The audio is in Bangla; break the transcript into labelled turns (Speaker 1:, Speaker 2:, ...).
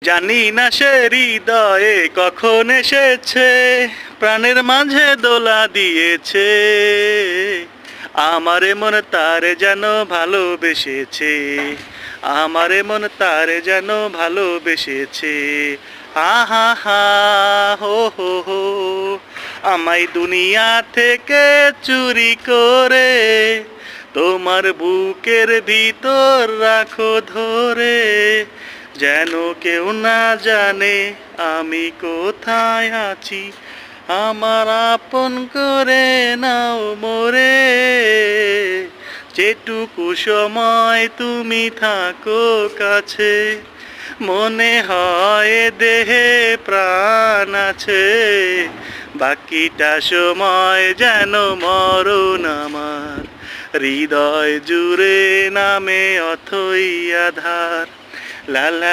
Speaker 1: জানি না সে হৃদয়ে কখন এসেছে, প্রাণের মাঝে দোলা দিয়েছে। আমারে মন তারে যেন ভালোবেসেছে, আমারে মন তারে যেন ভালোবেসেছে। হা হা হা, হো হো হো, আমায় দুনিয়া থেকে চুরি করে তোমার বুকের ভিতর রাখো ধরে, যেন কেউ না জানে আমি কোথায় আছি। আমার আপন করে নাও মোরে, যেটুকু সময় তুমি থাকো কাছে, মনে হয় দেহে প্রাণ আছে। বাকিটা সময় যেন মরণ আমার, হৃদয় জুড়ে নামে অথই আধার। লা লা